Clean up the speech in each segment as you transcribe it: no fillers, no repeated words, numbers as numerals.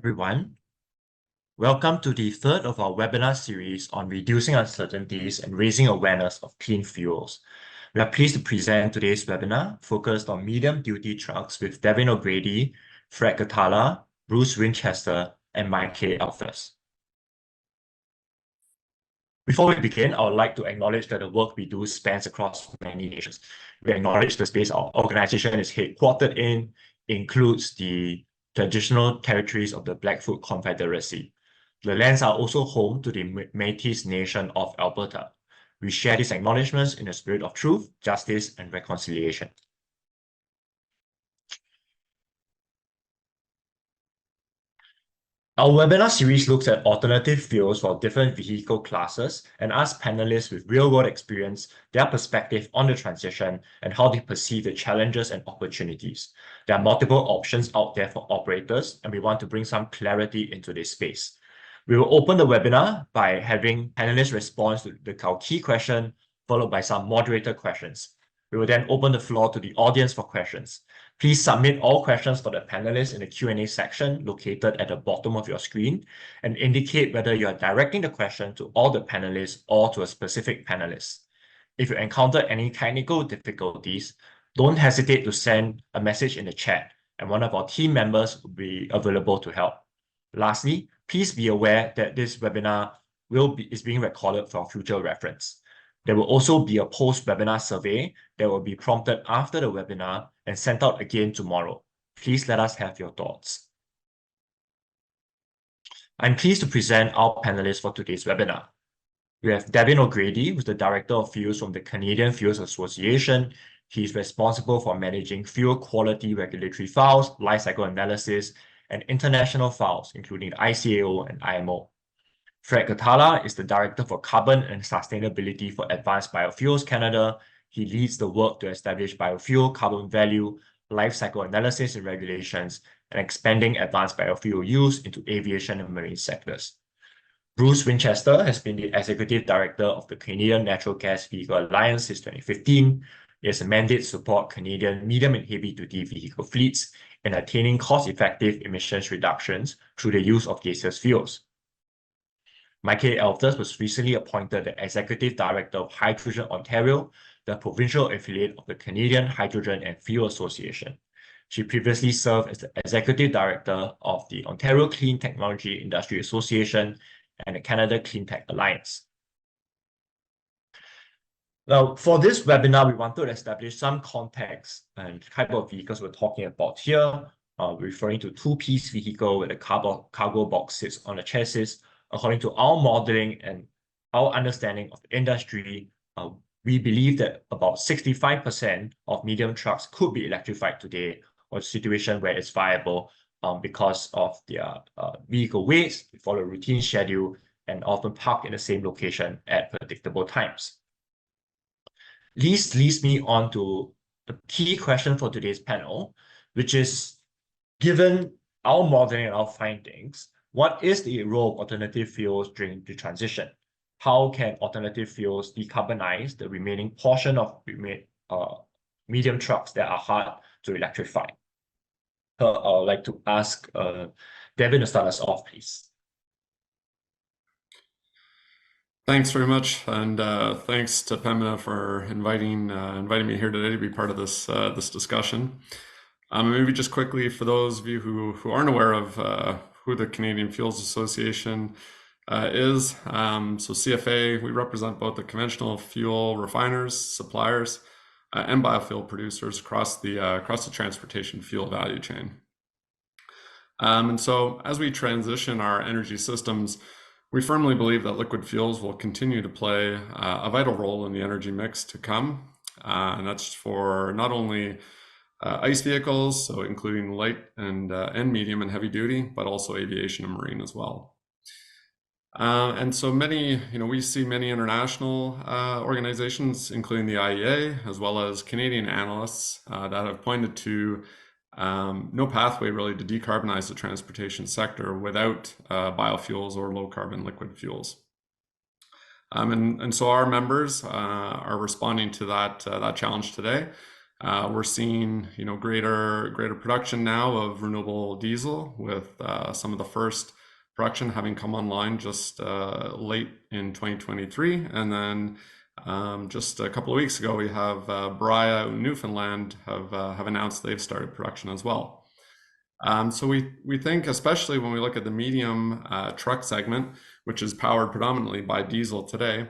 everyone. Welcome to the third of our webinar series on reducing uncertainties and raising awareness of clean fuels. We are pleased to present today's webinar focused on medium-duty trucks with Devin O'Grady, Fred Ghatala, Bruce Winchester, and Maike Althaus. Before we begin, I would like to acknowledge that the work we do spans across many nations. We acknowledge the space our organization is headquartered in includes the traditional territories of the Blackfoot Confederacy. The lands are also home to the Métis Nation of Alberta. We share these acknowledgements in a spirit of truth, justice, and reconciliation. Our webinar series looks at alternative fuels for different vehicle classes and asks panelists with real-world experience their perspective on the transition and how they perceive the challenges and opportunities. There are multiple options out there for operators, and we want to bring some clarity into this space. We will open the webinar by having panelists respond to our key question, followed by some moderator questions. We will then open the floor to the audience for questions. Please submit all questions for the panelists in the Q&A section located at the bottom of your screen and indicate whether you are directing the question to all the panelists or to a specific panelist. If you encounter any technical difficulties, don't hesitate to send a message in the chat, and one of our team members will be available to help. Lastly, please be aware that this webinar is being recorded for future reference. There will also be a post-webinar survey that will be prompted after the webinar and sent out again tomorrow. Please let us have your thoughts. I'm pleased to present our panelists for today's webinar. We have Devin O'Grady, who's the Director of Fuels from the Canadian Fuels Association. He's responsible for managing fuel quality regulatory files, lifecycle analysis, and international files, including the ICAO and IMO. Fred Ghatala is the Director for Carbon and Sustainability for Advanced Biofuels Canada. He leads the work to establish biofuel carbon value, life cycle analysis and regulations, and expanding advanced biofuel use into aviation and marine sectors. Bruce Winchester has been the Executive Director of the Canadian Natural Gas Vehicle Alliance since 2015. He has a mandate to support Canadian medium and heavy-duty vehicle fleets in attaining cost-effective emissions reductions through the use of gaseous fuels. Maike Althaus was recently appointed the Executive Director of Hydrogen Ontario, the provincial affiliate of the Canadian Hydrogen and Fuel Association. She previously served as the Executive Director of the Ontario Clean Technology Industry Association and the Canada Clean Tech Alliance. Now, for this webinar, we want to establish some context and type of vehicles we're talking about here, referring to two-piece vehicle where the cargo box sits on the chassis. According to our modeling and our understanding of the industry, we believe that about 65% of medium trucks could be electrified today, or a situation where it's viable because of their vehicle weights, they follow a routine schedule, and often park in the same location at predictable times. This leads me on to the key question for today's panel, which is, given our modeling and our findings, what is the role of alternative fuels during the transition? How can alternative fuels decarbonize the remaining portion of medium trucks that are hard to electrify? I would like to ask Devin to start us off, please. Thanks very much, and thanks to Pembina for inviting me here today to be part of this discussion. Maybe just quickly for those of you who aren't aware of who the Canadian Fuels Association is. So CFA, we represent both the conventional fuel refiners, suppliers, and biofuel producers across the transportation fuel value chain. And so as we transition our energy systems, we firmly believe that liquid fuels will continue to play a vital role in the energy mix to come. And that's for not only ICE vehicles, so including light and medium and heavy duty, but also aviation and marine as well. And so many, we see many international organizations, including the IEA, as well as Canadian analysts that have pointed to no pathway really to decarbonize the transportation sector without biofuels or low carbon liquid fuels. And so our members are responding to that challenge today. We're seeing, greater production now of renewable diesel, with some of the first production having come online just late in 2023, and then just a couple of weeks ago, we have Bria out in Newfoundland have announced they've started production as well. So we think, especially when we look at the medium truck segment, which is powered predominantly by diesel today,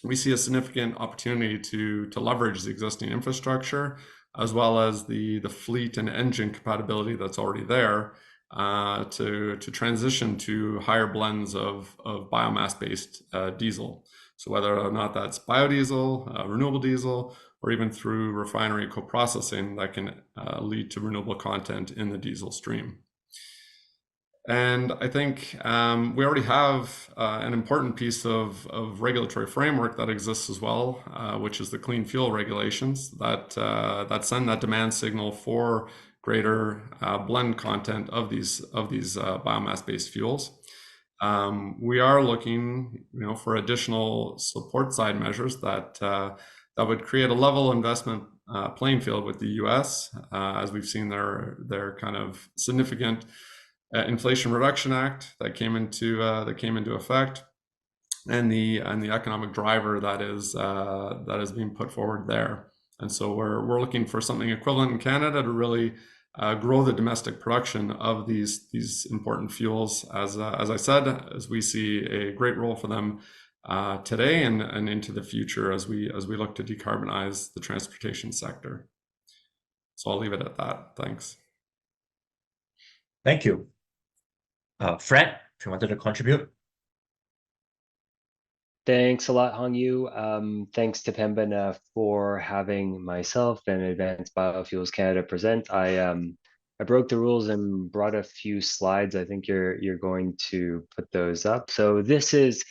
we see a significant opportunity to leverage the existing infrastructure, as well as the fleet and engine compatibility that's already there, to transition to higher blends of biomass-based diesel. So whether or not that's biodiesel, renewable diesel, or even through refinery co-processing, that can lead to renewable content in the diesel stream. And I think we already have an important piece of regulatory framework that exists as well, which is the clean fuel regulations that send that demand signal for greater blend content of these biomass-based fuels. We are looking, for additional support side measures that would create a level investment playing field with the U.S., as we've seen their kind of significant Inflation Reduction Act that came into effect, and the economic driver that is being put forward there. And so we're looking for something equivalent in Canada to really grow the domestic production of these important fuels, as I said, as we see a great role for them today and into the future as we look to decarbonize the transportation sector. So I'll leave it at that. Thanks. Thank you. Fred, if you wanted to contribute. Thanks a lot, Hongyu. Thanks to Pembina for having myself and Advanced Biofuels Canada present. I broke the rules and brought a few slides. I think you're going to put those up. So this is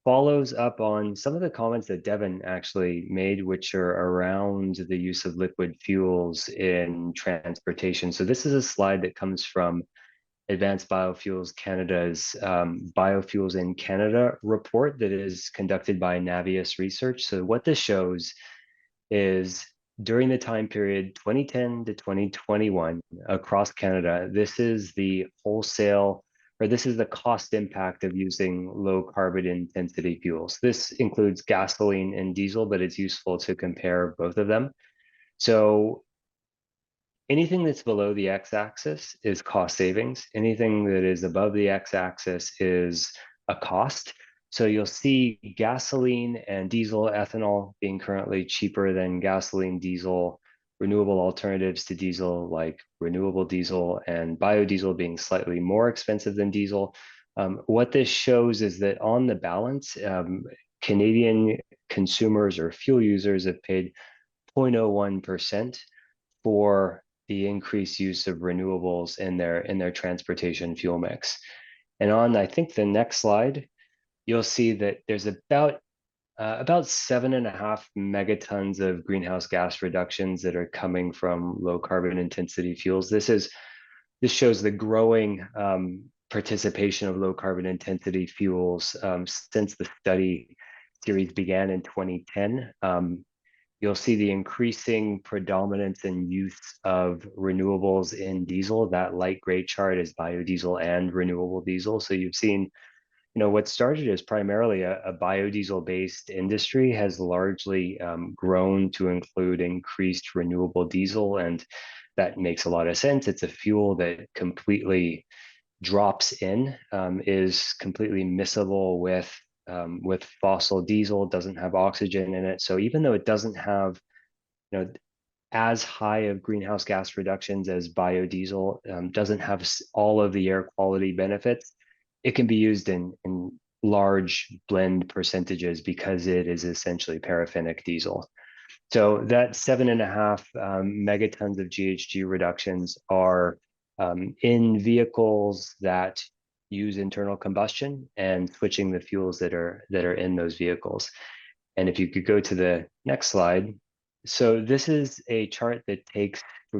follows up on some of the comments that Devin actually made, which are around the use of liquid fuels in transportation. So this is a slide that comes from Advanced Biofuels Canada's Biofuels in Canada report that is conducted by Navius Research. So what this shows is during the time period 2010 to 2021 across Canada, this is the wholesale, or this is the cost impact of using low carbon intensity fuels. This includes gasoline and diesel, but it's useful to compare both of them. So anything that's below the x-axis is cost savings. Anything that is above the x-axis is a cost. So you'll see gasoline and diesel, ethanol being currently cheaper than gasoline, diesel, renewable alternatives to diesel like renewable diesel, and biodiesel being slightly more expensive than diesel. What this shows is that on the balance, Canadian consumers or fuel users have paid 0.01% for the increased use of renewables in their transportation fuel mix. And on, I think, the next slide, you'll see that there's about 7.5 megatons of greenhouse gas reductions that are coming from low carbon intensity fuels. This shows the growing participation of low carbon intensity fuels since the study series began in 2010. You'll see the increasing predominance and use of renewables in diesel. That light gray chart is biodiesel and renewable diesel. So you've seen, what started as primarily a biodiesel-based industry has largely grown to include increased renewable diesel, and that makes a lot of sense. It's a fuel that completely drops in, is completely miscible with fossil diesel, doesn't have oxygen in it. So even though it doesn't have, as high of greenhouse gas reductions as biodiesel, doesn't have all of the air quality benefits, it can be used in large blend percentages because it is essentially paraffinic diesel. So that 7.5 megatons of GHG reductions are in vehicles that use internal combustion and switching the fuels that are in those vehicles. And if you could go to the next slide. So this is a chart that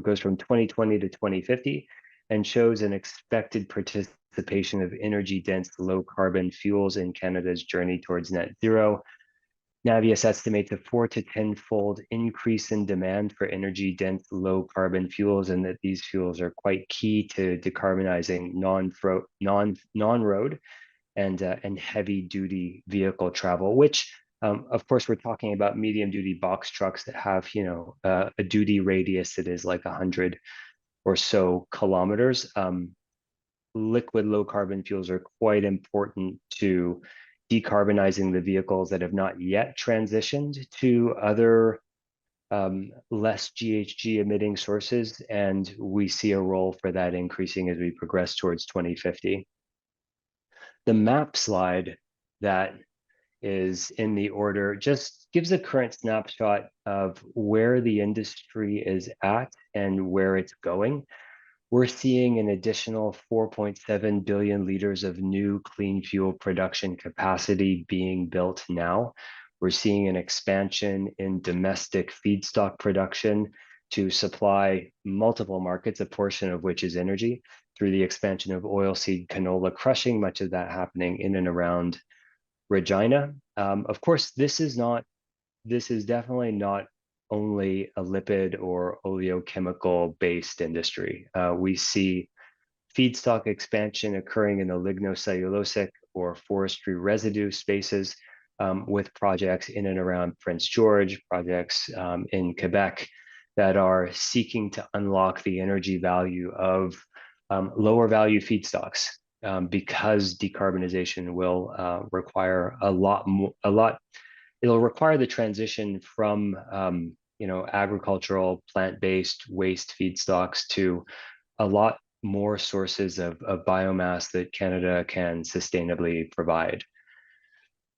goes from 2020 to 2050 and shows an expected participation of energy dense low carbon fuels in Canada's journey towards net zero. Navius estimates a 4 to 10-fold increase in demand for energy-dense, low-carbon fuels, and that these fuels are quite key to decarbonizing non-road and heavy-duty vehicle travel, which, of course, we're talking about medium-duty box trucks that have, a duty radius that is like 100 or so kilometers. Liquid low-carbon fuels are quite important to decarbonizing the vehicles that have not yet transitioned to other less GHG emitting sources, and we see a role for that increasing as we progress towards 2050. The map slide that is in the order just gives a current snapshot of where the industry is at and where it's going. We're seeing an additional 4.7 billion liters of new clean fuel production capacity being built now. We're seeing an expansion in domestic feedstock production to supply multiple markets, a portion of which is energy, through the expansion of oilseed canola crushing, much of that happening in and around Regina. Of course, this is definitely not only a lipid or oleochemical based industry. We see feedstock expansion occurring in the lignocellulosic or forestry residue spaces, with projects in and around Prince George, projects in Quebec that are seeking to unlock the energy value of lower value feedstocks, because decarbonization will require it'll require the transition from agricultural plant-based waste feedstocks to a lot more sources of biomass that Canada can sustainably provide.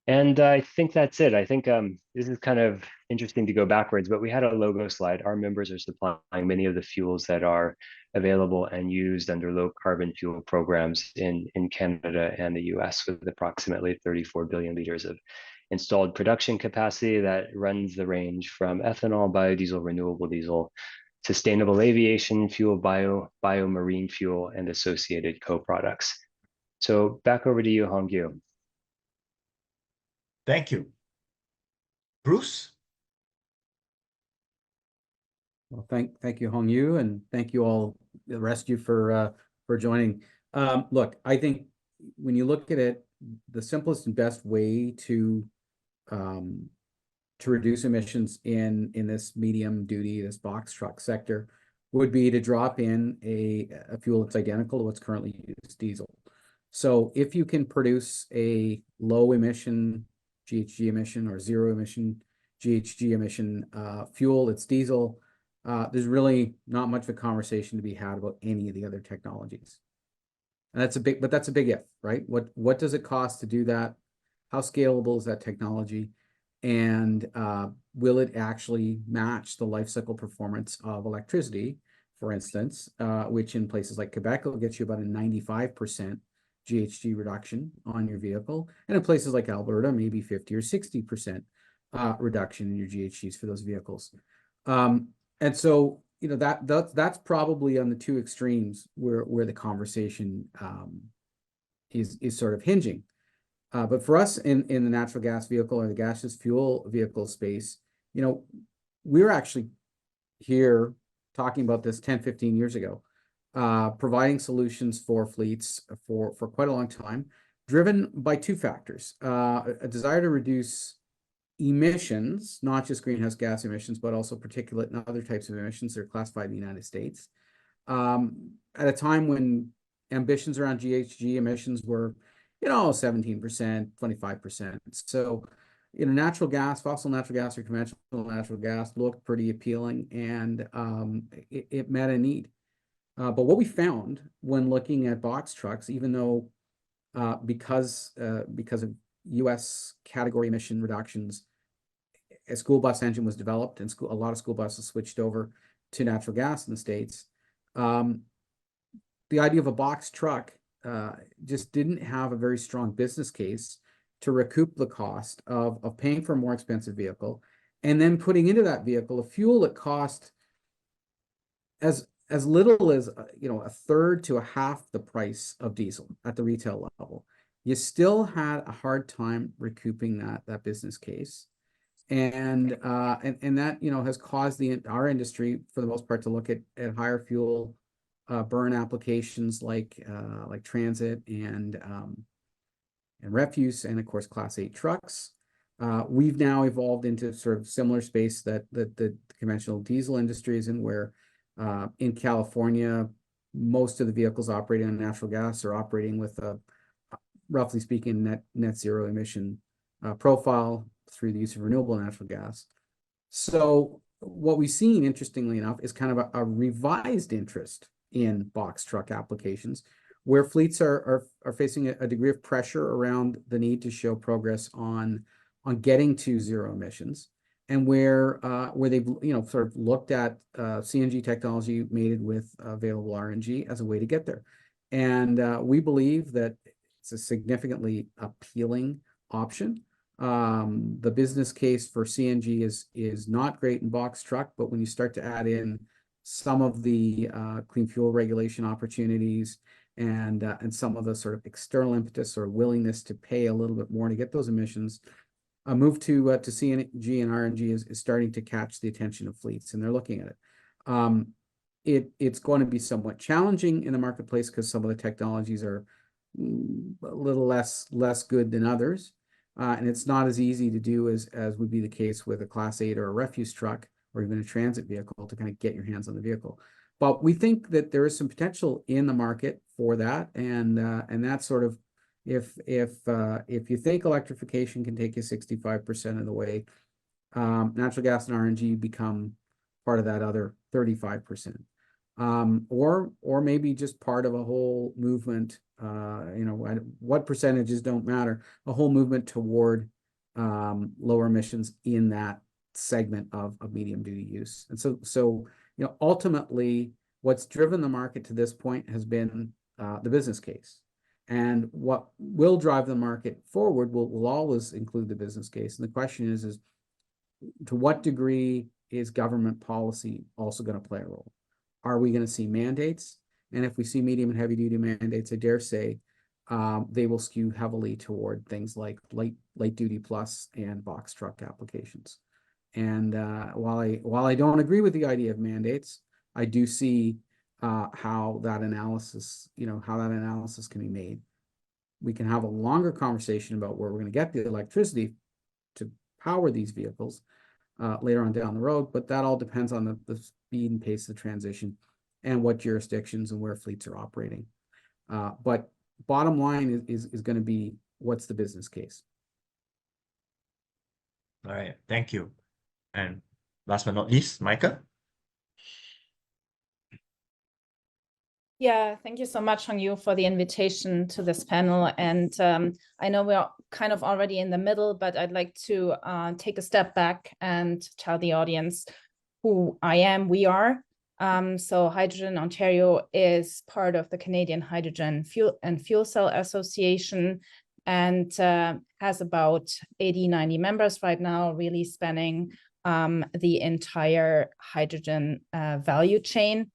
And I think that's it. I think this is kind of interesting to go backwards, but we had a logo slide. Our members are supplying many of the fuels that are available and used under low carbon fuel programs in Canada and the US, with approximately 34 billion liters of installed production capacity that runs the range from ethanol, biodiesel, renewable diesel, sustainable aviation fuel, biomarine fuel, and associated co-products. So back over to you, Hongyu. Thank you. Bruce? Well, thank you, Hongyu, and thank you all, the rest of you, for joining. Look, I think when you look at it, the simplest and best way to reduce emissions in this medium duty, this box truck sector, would be to drop in a fuel that's identical to what's currently used, diesel. So if you can produce a low emission GHG emission or zero emission GHG emission fuel, it's diesel, there's really not much of a conversation to be had about any of the other technologies. And that's a big if, right? What does it cost to do that? How scalable is that technology? And will it actually match the life cycle performance of electricity, for instance, which in places like Quebec will get you about a 95% GHG reduction on your vehicle, and in places like Alberta, maybe 50 or 60% reduction in your GHGs for those vehicles. And so, that's probably on the two extremes where the conversation is sort of hinging. But for us in the natural gas vehicle or the gaseous fuel vehicle space, we're actually here talking about this 10, 15 years ago, providing solutions for fleets for quite a long time, driven by two factors: a desire to reduce emissions, not just greenhouse gas emissions, but also particulate and other types of emissions that are classified in the United States, at a time when ambitions around GHG emissions were 17%, 25%. So, fossil natural gas or conventional natural gas looked pretty appealing, and it met a need. But what we found when looking at box trucks, even though because of U.S. category emission reductions, a school bus engine was developed, and a lot of school buses switched over to natural gas in the States. The idea of a box truck just didn't have a very strong business case to recoup the cost of paying for a more expensive vehicle, and then putting into that vehicle a fuel that cost as little as a third to a half the price of diesel at the retail level. You still had a hard time recouping that business case. And that, you know, has caused our industry for the most part to look at higher fuel burn applications like transit and refuse, and of course Class 8 trucks. We've now evolved into sort of similar space that the conventional diesel industry is in, where in California, most of the vehicles operating on natural gas are operating with a, roughly speaking, net zero emission profile through the use of renewable natural gas. So what we've seen, interestingly enough, is kind of a revised interest in box truck applications, where fleets are facing a degree of pressure around the need to show progress on getting to zero emissions, and where they've, you know, sort of looked at CNG technology mated with available RNG as a way to get there. And we believe that it's a significantly appealing option. The business case for CNG is not great in box truck, but when you start to add in some of the clean fuel regulation opportunities and some of the sort of external impetus or willingness to pay a little bit more to get those emissions, a move to CNG and RNG is starting to catch the attention of fleets, and they're looking at it. It's going to be somewhat challenging in the marketplace because some of the technologies are a little less good than others, and it's not as easy to do as would be the case with a Class 8 or a refuse truck or even a transit vehicle to kind of get your hands on the vehicle. But we think that there is some potential in the market for that, and that's sort of, if you think electrification can take you 65% of the way, natural gas and RNG become part of that other 35%, or maybe just part of a whole movement. You know, what percentages don't matter. A whole movement toward lower emissions in that segment of medium duty use. And so you know, ultimately, what's driven the market to this point has been the business case. And what will drive the market forward will always include the business case. And the question is to what degree is government policy also going to play a role? Are we going to see mandates? And if we see medium and heavy duty mandates, I dare say they will skew heavily toward things like light duty plus and box truck applications. And while I don't agree with the idea of mandates, I do see how that analysis can be made. We can have a longer conversation about where we're going to get the electricity to power these vehicles later on down the road, but that all depends on the speed and pace of the transition and what jurisdictions and where fleets are operating. But bottom line is going to be, what's the business case? All right, thank you. And last but not least, Maike. Yeah, thank you so much, Hong-Yu, for the invitation to this panel. And I know we're kind of already in the middle, but I'd like to take a step back and tell the audience who I am, we are. So Hydrogen Ontario is part of the Canadian Hydrogen Fuel Cell Association, and has about 80-90 members right now, really spanning the entire hydrogen value chain.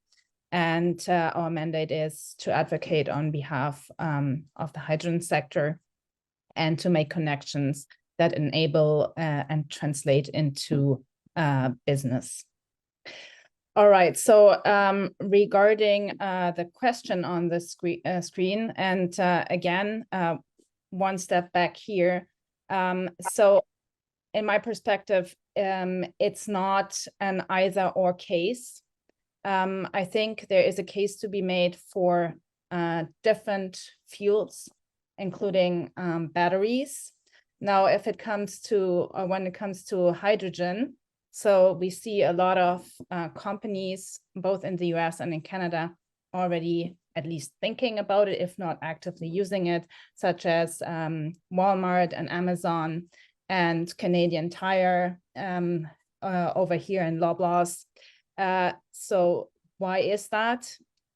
And our mandate is to advocate on behalf of the hydrogen sector and to make connections that enable and translate into business. All right, so regarding the question on the screen, and again, one step back here. So in my perspective, it's not an either or case. I think there is a case to be made for different fuels, including batteries. Now, if it comes to, or when it comes to hydrogen, so we see a lot of companies, both in the US and in Canada, already at least thinking about it, if not actively using it, such as Walmart and Amazon and Canadian Tire over here in Loblaws. So why is that?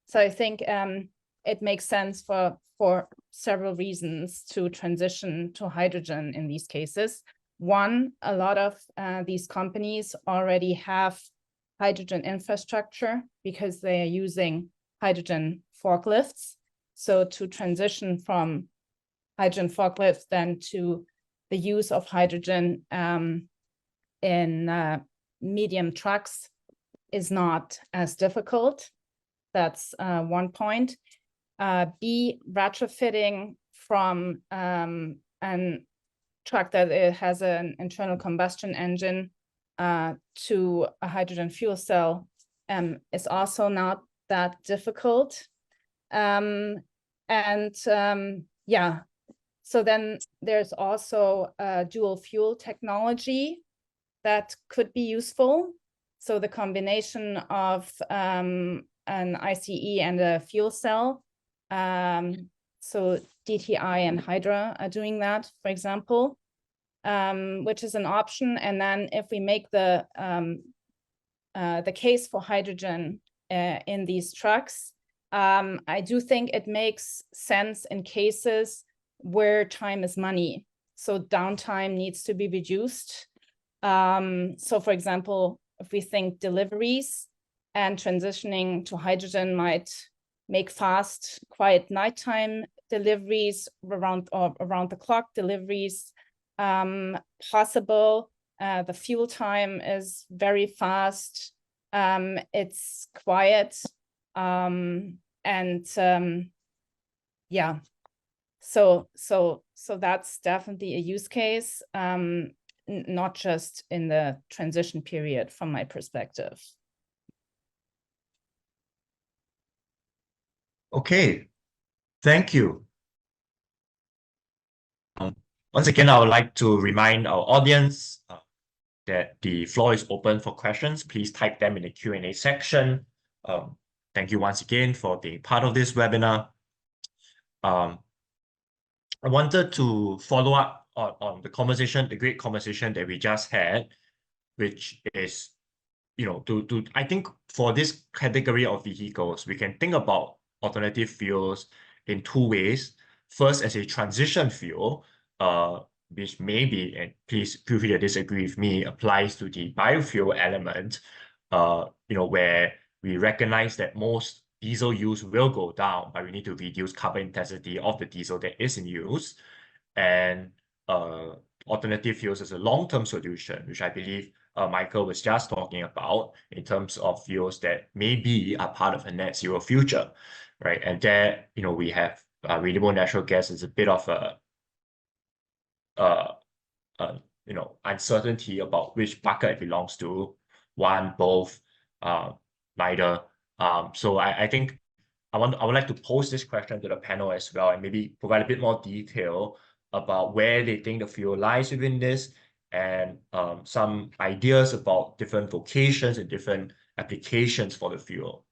So I think it makes sense for several reasons to transition to hydrogen in these cases. One, a lot of these companies already have hydrogen infrastructure because they are using hydrogen forklifts. So to transition from hydrogen forklifts then to the use of hydrogen in medium trucks is not as difficult. That's one point. B, retrofitting from an truck that it has an internal combustion engine to a hydrogen fuel cell is also not that difficult. Yeah, so then there's also dual fuel technology that could be useful. So the combination of an ICE and a fuel cell. So DTI and Hydra are doing that, for example, which is an option. And then if we make the case for hydrogen in these trucks, I do think it makes sense in cases where time is money. So downtime needs to be reduced. So for example, if we think deliveries and transitioning to hydrogen might make fast, quiet nighttime deliveries, around the clock deliveries possible. The fuel time is very fast. It's quiet. Yeah, so that's definitely a use case, not just in the transition period from my perspective. Okay, thank you. Once again, I would like to remind our audience that the floor is open for questions. Please type them in the Q&A section. Thank you once again for being part of this webinar. I wanted to follow up on the conversation, the great conversation that we just had, which is, I think for this category of vehicles, we can think about alternative fuels in two ways. First, as a transition fuel, which maybe, and please feel free to disagree with me, applies to the biofuel element, where we recognize that most diesel use will go down, but we need to reduce carbon intensity of the diesel that is in use. And alternative fuels is a long-term solution, which I believe Maike was just talking about in terms of fuels that maybe are part of a net zero future, right? And there, we have renewable natural gas is a bit of uncertainty about which bucket it belongs to, one, both, neither. So I think I would like to pose this question to the panel as well, and maybe provide a bit more detail about where they think the fuel lies within this, and some ideas about different vocations and different applications for the fuel.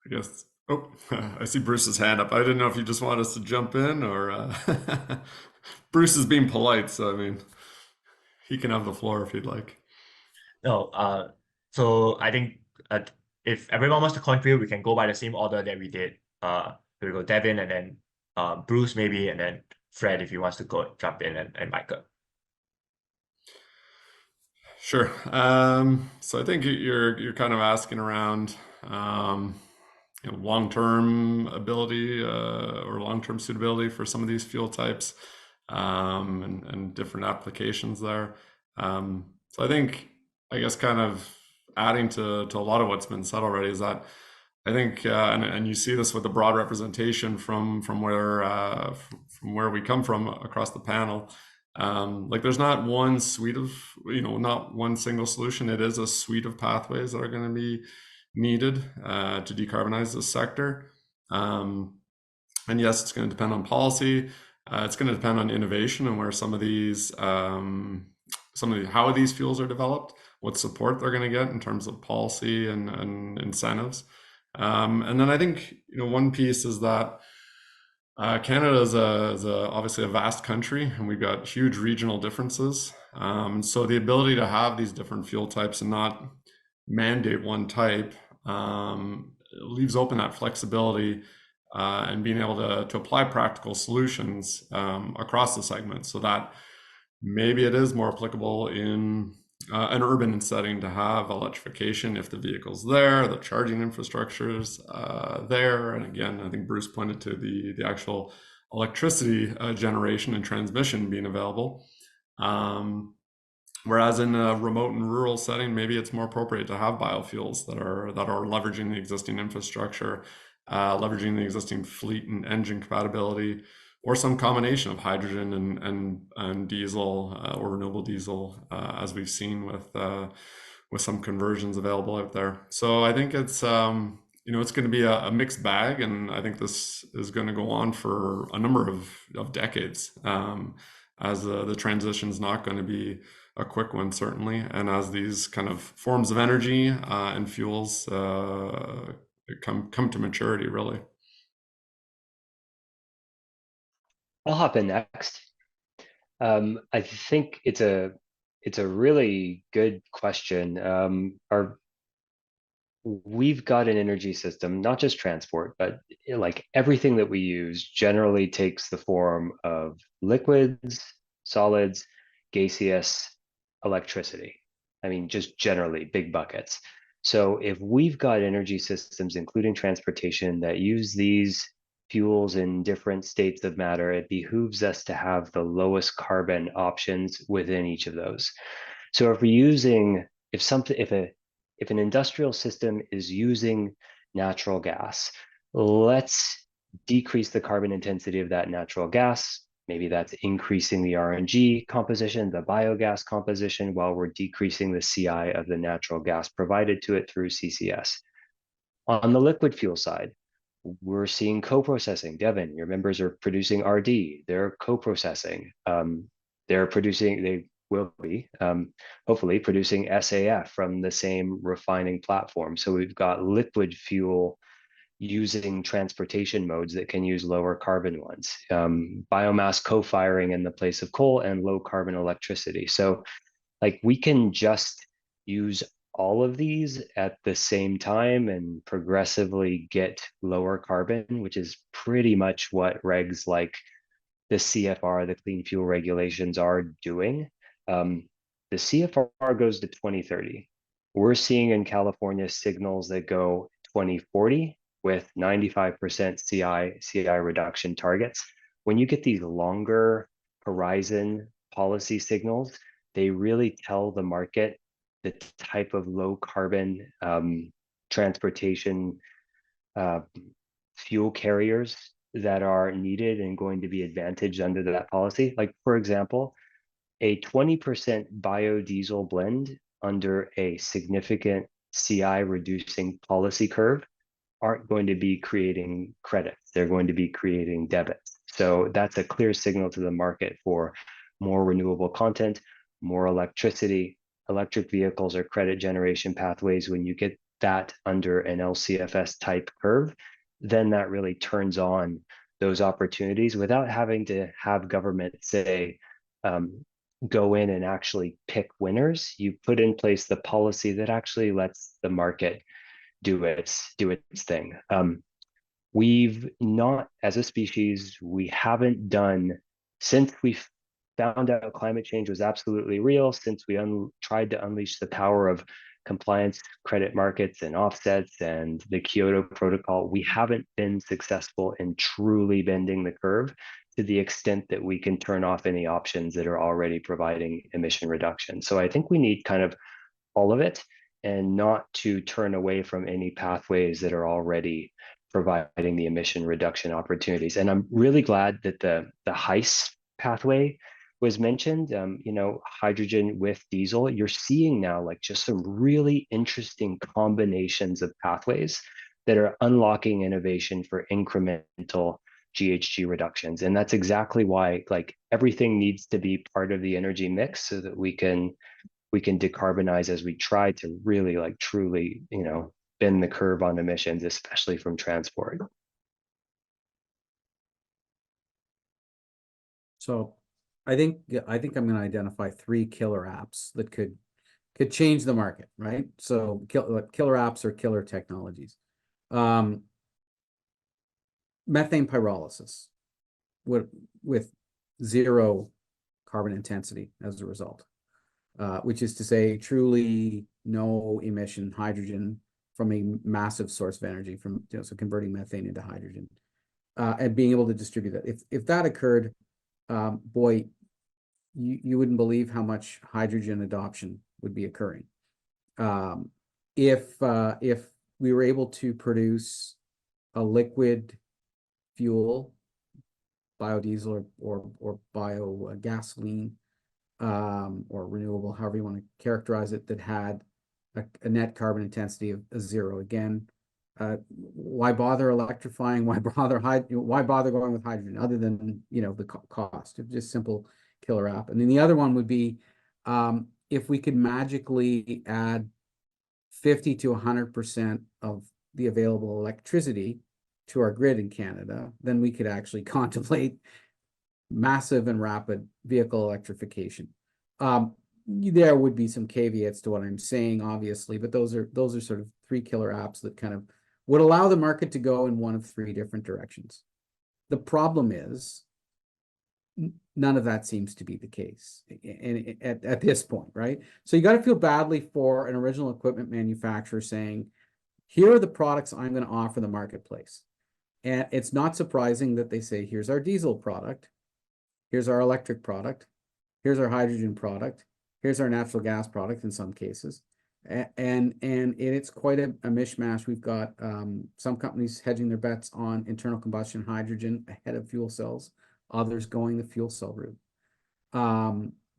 I guess, oh, I see Bruce's hand up. I didn't know if you just want us to jump in or Bruce is being polite, so I mean, he can have the floor if he'd like. No, so I think if everyone wants to contribute, we can go by the same order that we did. We go Devin and then Bruce maybe, and then Fred if he wants to go jump in, and Maike. Sure. So I think you're kind of asking around long-term ability or long-term suitability for some of these fuel types and different applications there. So I think, I guess, kind of adding to a lot of what's been said already is that I think, and you see this with the broad representation from where we come from across the panel. Like there's not one suite of, not one single solution. It is a suite of pathways that are going to be needed to decarbonize this sector. And yes, it's going to depend on policy. It's going to depend on innovation and where some of how these fuels are developed, what support they're going to get in terms of policy and incentives. And then I think, one piece is that Canada is obviously a vast country, and we've got huge regional differences. So the ability to have these different fuel types and not mandate one type leaves open that flexibility and being able to apply practical solutions across the segment, so that maybe it is more applicable in an urban setting to have electrification if the vehicle's there, the charging infrastructure's there. And again, I think Bruce pointed to the actual electricity generation and transmission being available. Whereas in a remote and rural setting, maybe it's more appropriate to have biofuels that are leveraging the existing infrastructure, leveraging the existing fleet and engine compatibility, or some combination of hydrogen and diesel or renewable diesel, as we've seen with some conversions available out there. So I think it's it's going to be a mixed bag, and I think this is going to go on for a number of decades, as the transition is not going to be a quick one, certainly, and as these kind of forms of energy and fuels come to maturity, really. I'll hop in next. I think it's a really good question. We've got an energy system, not just transport, but like everything that we use generally takes the form of liquids, solids, gaseous, electricity. I mean, just generally big buckets. So if we've got energy systems, including transportation, that use these fuels in different states of matter, it behooves us to have the lowest carbon options within each of those. So if we're using, if an industrial system is using natural gas, let's decrease the carbon intensity of that natural gas. Maybe that's increasing the RNG composition, the biogas composition, while we're decreasing the CI of the natural gas provided to it through CCS. On the liquid fuel side, we're seeing co-processing. Devin, your members are producing RD. They're co-processing. They will be hopefully producing SAF from the same refining platform. So we've got liquid fuel using transportation modes that can use lower carbon ones. Biomass co-firing in the place of coal, and low carbon electricity. So like we can just use all of these at the same time and progressively get lower carbon, which is pretty much what regs like the CFR, the Clean Fuel Regulations, are doing. The CFR goes to 2030. We're seeing in California signals that go 2040 with 95% CI reduction targets. When you get these longer horizon policy signals, they really tell the market the type of low carbon transportation fuel carriers that are needed and going to be advantaged under that policy. Like, for example, a 20% biodiesel blend under a significant CI reducing policy curve aren't going to be creating credits. They're going to be creating debits. So that's a clear signal to the market for more renewable content, more electricity. Electric vehicles are credit generation pathways. When you get that under an LCFS type curve, then that really turns on those opportunities without having to have government say, go in and actually pick winners. You put in place the policy that actually lets the market do its thing. We've not, as a species, we haven't done, since we found out climate change was absolutely real, since we tried to unleash the power of compliance credit markets and offsets and the Kyoto Protocol, we haven't been successful in truly bending the curve to the extent that we can turn off any options that are already providing emission reduction. So I think we need kind of all of it, and not to turn away from any pathways that are already providing the emission reduction opportunities. And I'm really glad that the HICE pathway was mentioned. Hydrogen with diesel. You're seeing now like just some really interesting combinations of pathways that are unlocking innovation for incremental GHG reductions. And that's exactly why like everything needs to be part of the energy mix so that we can decarbonize as we try to really like truly, bend the curve on emissions, especially from transport. So I think I'm going to identify 3 killer apps that could change the market, right? So killer apps or killer technologies. Methane pyrolysis with zero carbon intensity as a result. Which is to say truly no emission hydrogen from a massive source of energy, from so converting methane into hydrogen. and being able to distribute that. If that occurred, boy, you wouldn't believe how much hydrogen adoption would be occurring. If we were able to produce a liquid fuel, biodiesel or biogasoline, or renewable, however you want to characterize it, that had a net carbon intensity of 0. Again, why bother electrifying? Why bother going with hydrogen other than, you know, the cost? It's just simple killer app. And then the other one would be if we could magically add 50 to 100% of the available electricity to our grid in Canada, then we could actually contemplate massive and rapid vehicle electrification. There would be some caveats to what I'm saying, obviously, but those are sort of 3 killer apps that kind of would allow the market to go in one of 3 different directions. The problem is none of that seems to be the case at this point, right? So you got to feel badly for an original equipment manufacturer saying, here are the products I'm going to offer the marketplace. And it's not surprising that they say, here's our diesel product, here's our electric product, here's our hydrogen product, here's our natural gas product in some cases. And it's quite a mishmash. We've got some companies hedging their bets on internal combustion hydrogen ahead of fuel cells, others going the fuel cell route.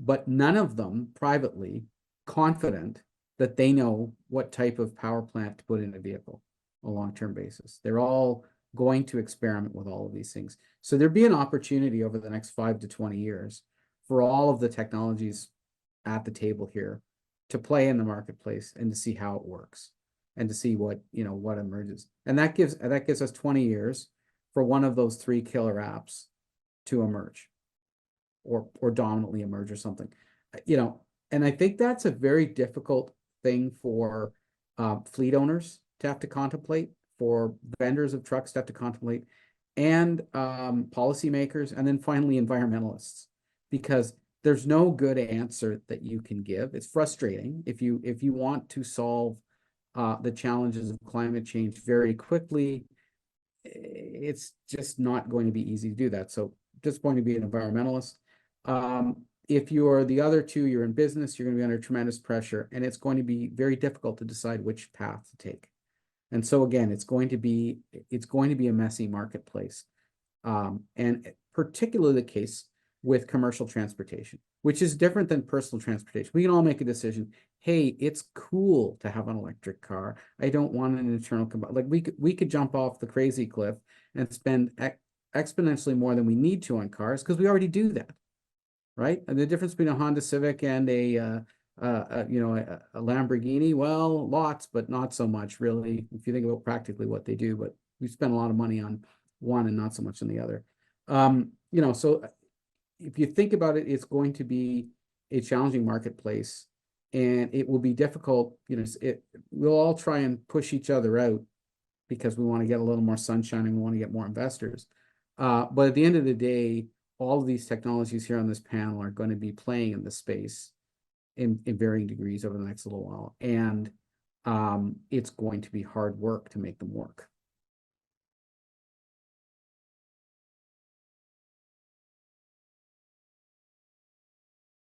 But none of them privately confident that they know what type of power plant to put in a vehicle on a long-term basis. They're all going to experiment with all of these things. So there'd be an opportunity over the next 5 to 20 years for all of the technologies at the table here to play in the marketplace and to see how it works and to see what, you know, what emerges. And that gives us 20 years for one of those 3 killer apps to emerge or dominantly emerge or something, you know. And I think that's a very difficult thing for fleet owners to have to contemplate, for vendors of trucks to have to contemplate, and policymakers, and then finally environmentalists, because there's no good answer that you can give. It's frustrating if you want to solve the challenges of climate change very quickly. It's just not going to be easy to do that. So just going to be an environmentalist. If you're the other 2, you're in business, you're going to be under tremendous pressure, and it's going to be very difficult to decide which path to take. And so again, it's going to be a messy marketplace, and particularly the case with commercial transportation, which is different than personal transportation. We can all make a decision. Hey, it's cool to have an electric car. I don't want an internal combustion. Like we could jump off the crazy cliff and spend exponentially more than we need to on cars because we already do that, right? And the difference between a Honda Civic and a Lamborghini, well, lots, but not so much really, if you think about practically what they do. But we spend a lot of money on one and not so much on the other. You know, so if you think about it, it's going to be a challenging marketplace, and it will be difficult. You know, we'll all try and push each other out because we want to get a little more sunshine and we want to get more investors. But at the end of the day, all of these technologies here on this panel are going to be playing in this space in varying degrees over the next little while. And it's going to be hard work to make them work.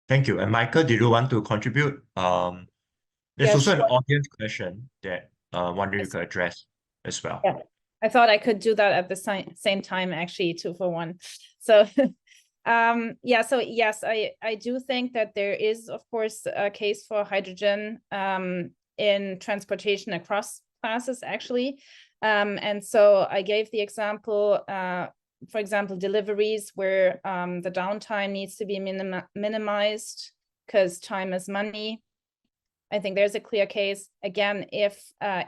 Thank you. And Maike, did you want to contribute? There's Yeah, also an sure. audience question that wondering you could address as well. Yeah, I thought I could do that at the same time, actually, 2 for 1. So yeah, so yes, I do think that there is, of course, a case for hydrogen in transportation across classes, actually. And so I gave the example, for example, deliveries where the downtime needs to be minimized because time is money. I think there's a clear case. Again, if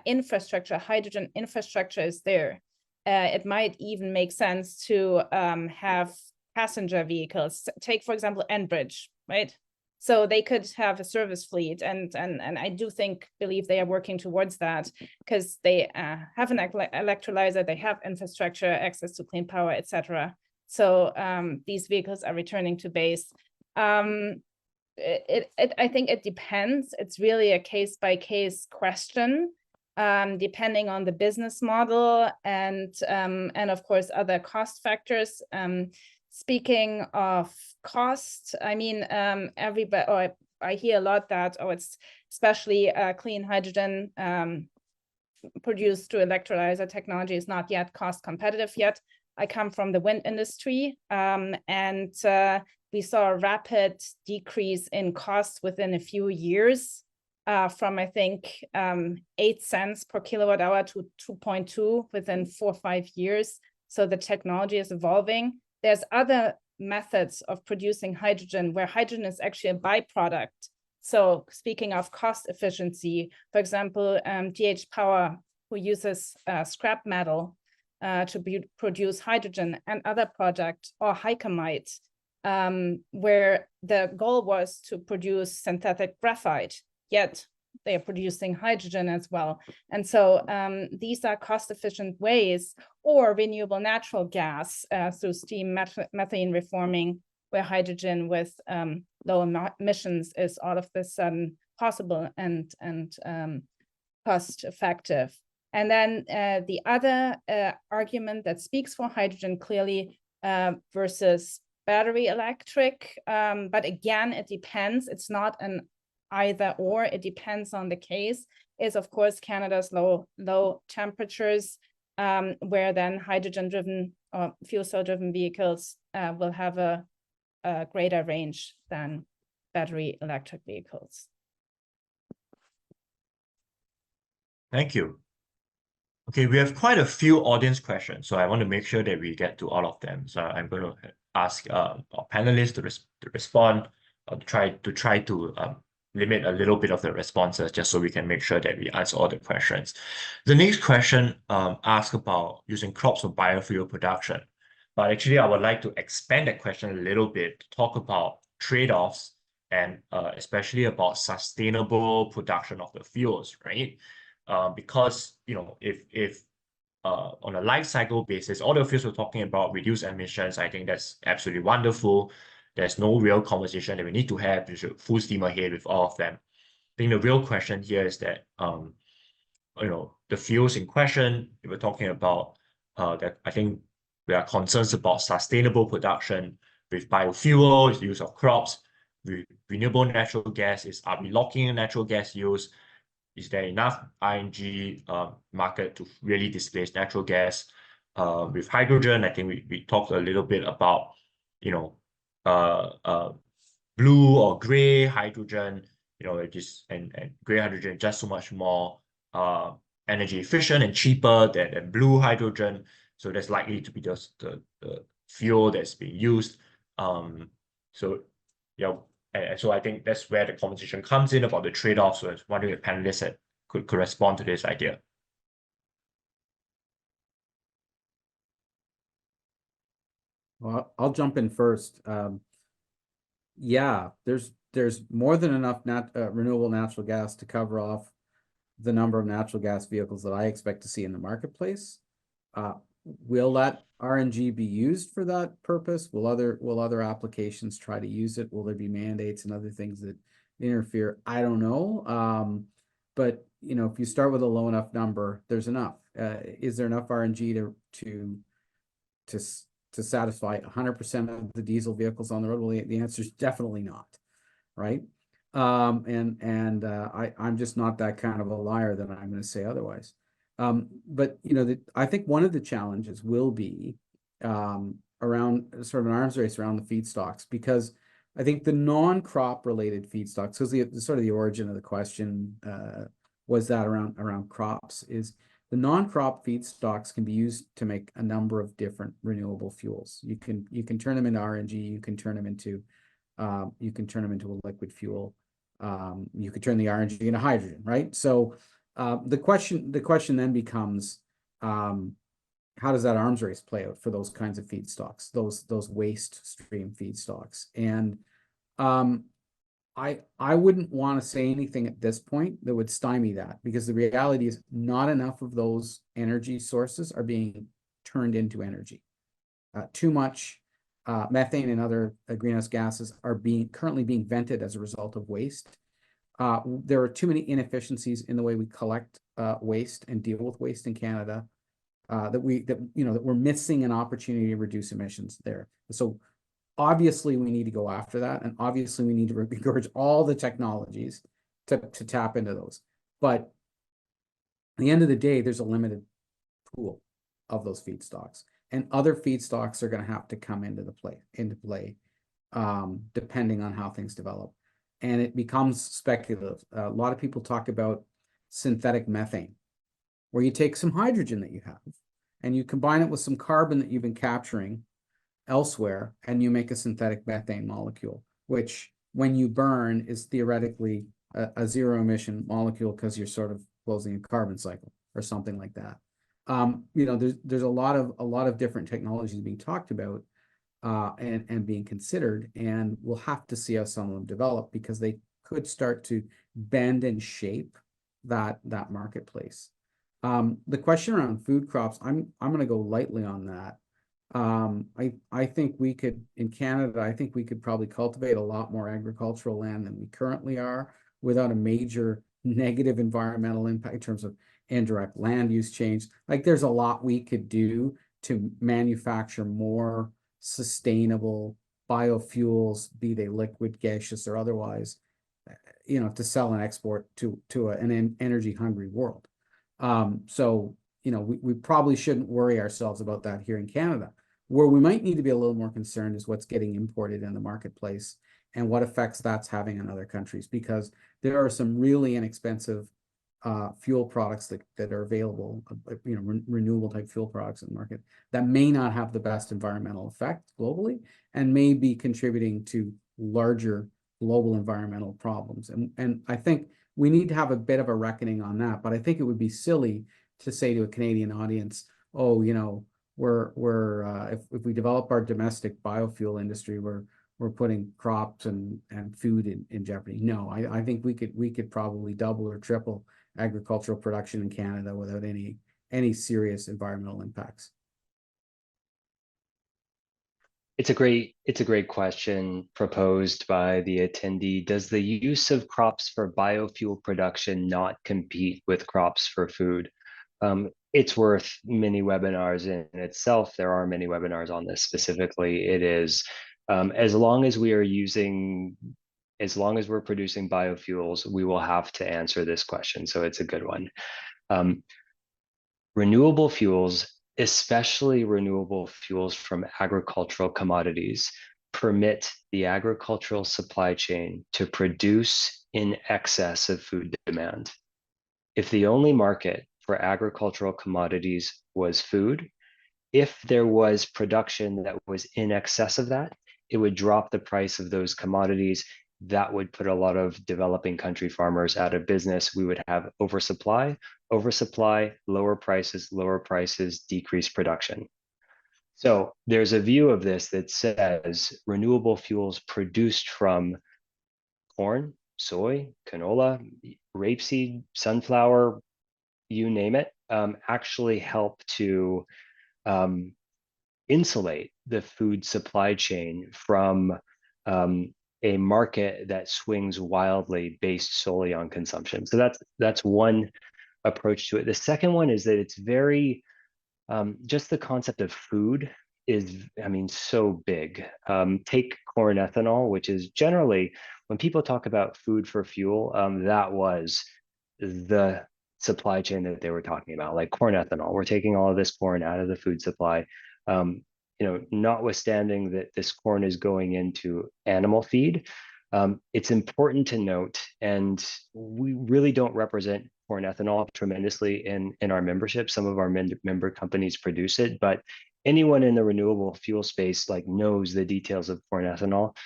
infrastructure, hydrogen infrastructure is there, it might even make sense to have passenger vehicles. Take, for example, Enbridge, right? So they could have a service fleet, and I do believe they are working towards that because they have an electrolyzer, they have infrastructure, access to clean power, etc. So these vehicles are returning to base. I think it depends. It's really a case-by-case question. depending on the business model and of course other cost factors. Speaking of cost, I mean, everybody, or I hear a lot that, oh, it's especially clean hydrogen produced through electrolyzer technology is not yet cost competitive yet. I come from the wind industry, and we saw a rapid decrease in costs within a few years, from I think 8 cents per kilowatt hour to 2.2 within 4 or 5 years. So the technology is evolving. There's other methods of producing hydrogen where hydrogen is actually a byproduct. So speaking of cost efficiency, for example, DH Power, who uses scrap metal to produce hydrogen, and other projects, or Hycamite, where the goal was to produce synthetic graphite, yet they are producing hydrogen as well. And so these are cost-efficient ways, or renewable natural gas through steam methane reforming, where hydrogen with low emissions is all of a sudden possible and cost-effective. And then the other argument that speaks for hydrogen clearly versus battery electric, but again, it depends. It's not an either or, it depends on the case, is of course Canada's low temperatures, where then hydrogen-driven or fuel cell-driven vehicles will have a greater range than battery electric vehicles. Thank you. Okay, we have quite a few audience questions, so I want to make sure that we get to all of them. So I'm going to ask our panelists to respond, or to try to limit a little bit of the responses, just so we can make sure that we answer all the questions. The next question asks about using crops for biofuel production, but actually I would like to expand that question a little bit to talk about trade-offs and especially about sustainable production of the fuels, right? Because, you know, if on a life cycle basis, all the fuels we're talking about reduce emissions, I think that's absolutely wonderful. There's no real conversation that we need to have. We should full steam ahead with all of them. I think the real question here is that, you know, the fuels in question, we're talking about that I think we are concerned about sustainable production with biofuel, the use of crops, with renewable natural gas. Are we locking in natural gas use? Is there enough RNG market to really displace natural gas? With hydrogen, I think we talked a little bit about, you know, blue or gray hydrogen, you know, and gray hydrogen just so much more energy efficient and cheaper than blue hydrogen. So that's likely to be just the fuel that's being used. So, you know, and so I think that's where the conversation comes in about the trade-offs. So I was wondering if panelists could respond to this idea. Well, I'll jump in first. Yeah, there's more than enough renewable natural gas to cover off the number of natural gas vehicles that I expect to see in the marketplace. Will that RNG be used for that purpose? Will other applications try to use it? Will there be mandates and other things that interfere? I don't know. But you know, if you start with a low enough number, there's enough. Is there enough RNG to satisfy 100% of the diesel vehicles on the road? Well, the answer is definitely not, right? I'm just not that kind of a liar that I'm going to say otherwise. But you know, I think one of the challenges will be around sort of an arms race around the feedstocks, because I think the non-crop related feedstocks, because the sort of the origin of the question was that around crops, is the non-crop feedstocks can be used to make a number of different renewable fuels. You can turn them into RNG. You can turn them into a liquid fuel. You could turn the RNG into hydrogen, right? So the question then becomes, how does that arms race play out for those kinds of feedstocks, those waste stream feedstocks? And I wouldn't want to say anything at this point that would stymie that, because the reality is not enough of those energy sources are being turned into energy. Too much methane and other greenhouse gases are currently being vented as a result of waste. There are too many inefficiencies in the way we collect waste and deal with waste in Canada, that we're missing an opportunity to reduce emissions there. So obviously we need to go after that, and obviously we need to encourage all the technologies to tap into those. But at the end of the day, there's a limited pool of those feedstocks, and other feedstocks are going to have to come into play, depending on how things develop. And it becomes speculative. A lot of people talk about synthetic methane, where you take some hydrogen that you have and you combine it with some carbon that you've been capturing elsewhere, and you make a synthetic methane molecule, which when you burn is theoretically a zero emission molecule, because you're sort of closing a carbon cycle or something like that. There's a lot of different technologies being talked about and being considered, and we'll have to see how some of them develop, because they could start to bend and shape that marketplace. The question around food crops, I'm going to go lightly on that. I think we could, in Canada, I think we could probably cultivate a lot more agricultural land than we currently are, without a major negative environmental impact in terms of indirect land use change. Like, there's a lot we could do to manufacture more sustainable biofuels, be they liquid, gaseous, or otherwise, to sell and export to an energy hungry world. So we probably shouldn't worry ourselves about that here in Canada. Where we might need to be a little more concerned is what's getting imported in the marketplace and what effects that's having on other countries, because there are some really inexpensive fuel products that are available, renewable type fuel products in the market, that may not have the best environmental effect globally, and may be contributing to larger global environmental problems. And I think we need to have a bit of a reckoning on that. But I think it would be silly to say to a Canadian audience, oh, if we develop our domestic biofuel industry, we're putting crops and food in jeopardy. No, I think we could probably double or triple agricultural production in Canada without any serious environmental impacts. It's a great question proposed by the attendee. Does the use of crops for biofuel production not compete with crops for food? It's worth many webinars in itself. There are many webinars on this specifically. It is, as long as we're producing biofuels, we will have to answer this question. So it's a good one. Renewable fuels, especially renewable fuels from agricultural commodities, permit the agricultural supply chain to produce in excess of food demand. If the only market for agricultural commodities was food, if there was production that was in excess of that, it would drop the price of those commodities. That would put a lot of developing country farmers out of business. We would have oversupply, lower prices, decreased production. So there's a view of this that says renewable fuels produced from corn, soy, canola, rapeseed, sunflower, you name it, actually help to insulate the food supply chain from a market that swings wildly based solely on consumption. So that's one approach to it. The second one is that it's very, just the concept of food is, so big. Take corn ethanol, which is generally, when people talk about food for fuel, that was the supply chain that they were talking about, like corn ethanol. We're taking all of this corn out of the food supply. Notwithstanding that this corn is going into animal feed, it's important to note, and we really don't represent corn ethanol tremendously in our membership. Some of our member companies produce it, but anyone in the renewable fuel space knows the details of corn ethanol.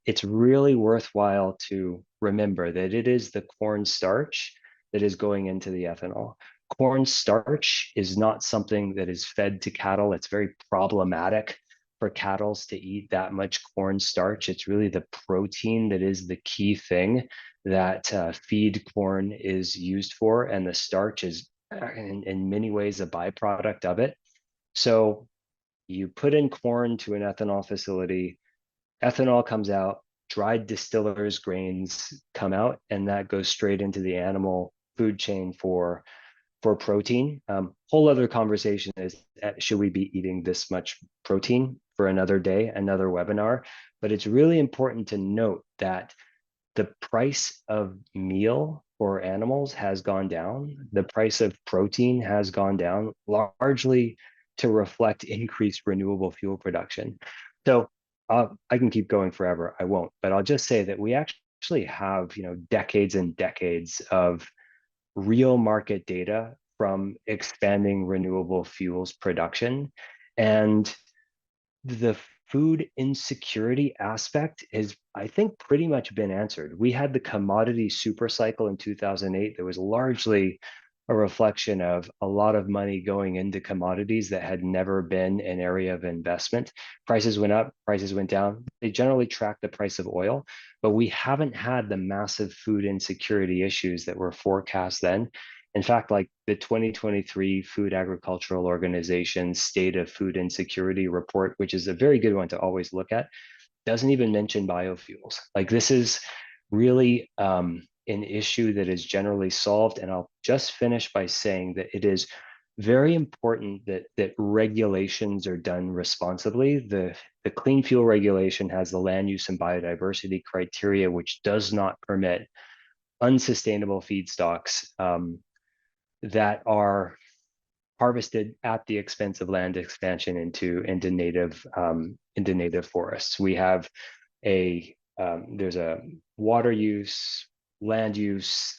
It's really worthwhile to remember that it is the corn starch that is going into the ethanol. Corn starch is not something that is fed to cattle. It's very problematic for cattle to eat that much corn starch. It's really the protein that is the key thing that feed corn is used for, and the starch is in many ways a byproduct of it. So you put in corn to an ethanol facility, ethanol comes out, dried distillers grains come out, and that goes straight into the animal food chain for protein. Whole other conversation is, should we be eating this much protein for another day, another webinar? But it's really important to note that the price of meal for animals has gone down. The price of protein has gone down, largely to reflect increased renewable fuel production. So I can keep going forever. I won't, but I'll just say that we actually have, decades and decades of real market data from expanding renewable fuels production. And the food insecurity aspect has, I think, pretty much been answered. We had the commodity super cycle in 2008 that was largely a reflection of a lot of money going into commodities that had never been an area of investment. Prices went up, prices went down. They generally track the price of oil, but we haven't had the massive food insecurity issues that were forecast then. In fact, like the 2023 Food Agricultural Organization State of Food Insecurity report, which is a very good one to always look at, doesn't even mention biofuels. Like, this is really an issue that is generally solved. And I'll just finish by saying that it is very important that regulations are done responsibly. The Clean Fuel Regulation has the land use and biodiversity criteria, which does not permit unsustainable feedstocks that are harvested at the expense of land expansion into native forests. We have there's a water use, land use,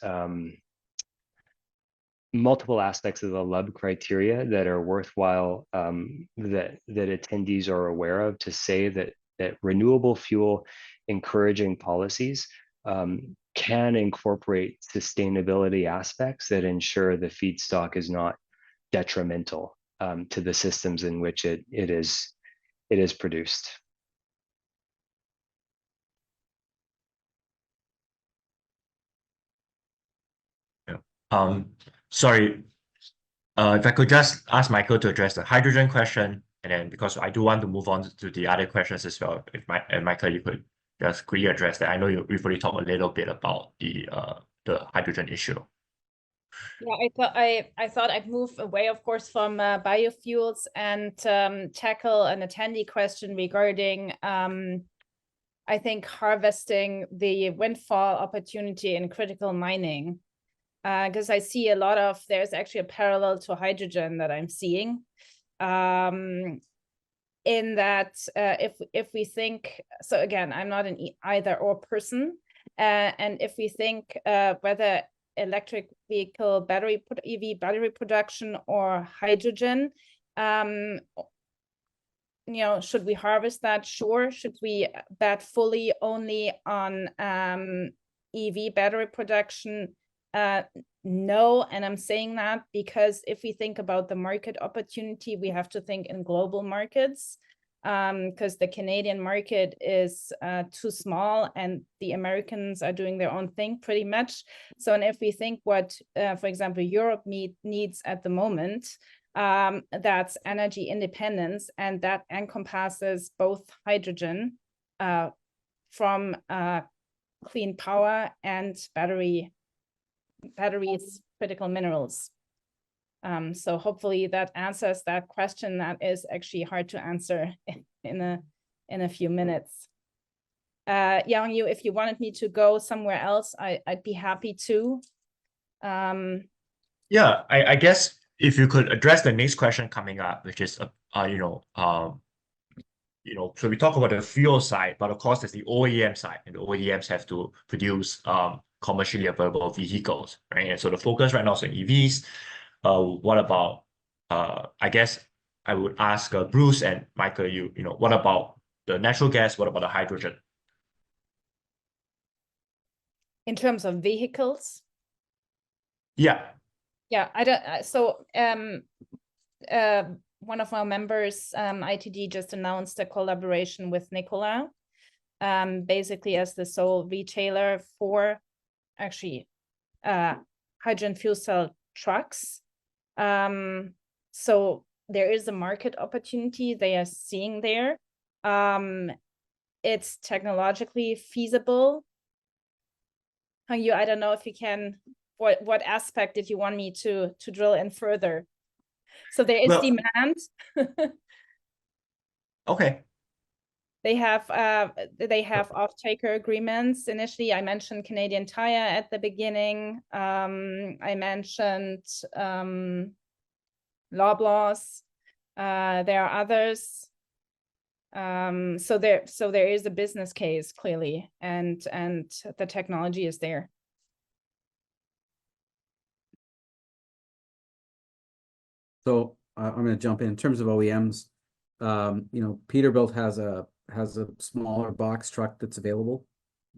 multiple aspects of the LUB criteria that are worthwhile, that attendees are aware of, to say that renewable fuel encouraging policies can incorporate sustainability aspects that ensure the feedstock is not detrimental to the systems in which it is produced. Sorry, if I could just ask Michael to address the hydrogen question, and then because I do want to move on to the other questions as well. If Michael, you could just quickly address that. I know we've already talked a little bit about the hydrogen issue. Yeah, I thought I'd move away, of course, from biofuels and tackle an attendee question regarding, I think, harvesting the windfall opportunity in critical mining. Because I see there's actually a parallel to hydrogen that I'm seeing. In that, if we think, so again, I'm not an either or person, and if we think whether electric vehicle EV battery production or hydrogen, should we harvest that? Sure. Should we bet fully only on EV battery production? No, and I'm saying that because if we think about the market opportunity, we have to think in global markets, because the Canadian market is too small and the Americans are doing their own thing pretty much. So, and if we think what, for example, Europe needs at the moment, that's energy independence, and that encompasses both hydrogen from clean power and batteries, critical minerals. So hopefully that answers that question that is actually hard to answer in a few minutes. Yang Yu, if you wanted me to go somewhere else, I'd be happy to. Yeah, I guess if you could address the next question coming up, which is so we talk about the fuel side, but of course there's the OEM side, and the OEMs have to produce commercially available vehicles, right? And so the focus right now is on EVs. What about I guess I would ask Bruce and Michael, what about the natural gas? What about the hydrogen? In terms of vehicles? Yeah. Yeah, I don't. So one of our members, ITD, just announced a collaboration with Nikola, basically as the sole retailer for actually hydrogen fuel cell trucks. So there is a market opportunity they are seeing there. it's technologically feasible. Hangyu, I don't know if you can, what aspect did you want me to drill in further? So there is demand. Okay. They have off-taker agreements. Initially, I mentioned Canadian Tire at the beginning. I mentioned Loblaws. There are others. So there is a business case clearly, and the technology is there. So I'm going to jump in terms of OEMs. You know, Peterbilt has a smaller box truck that's available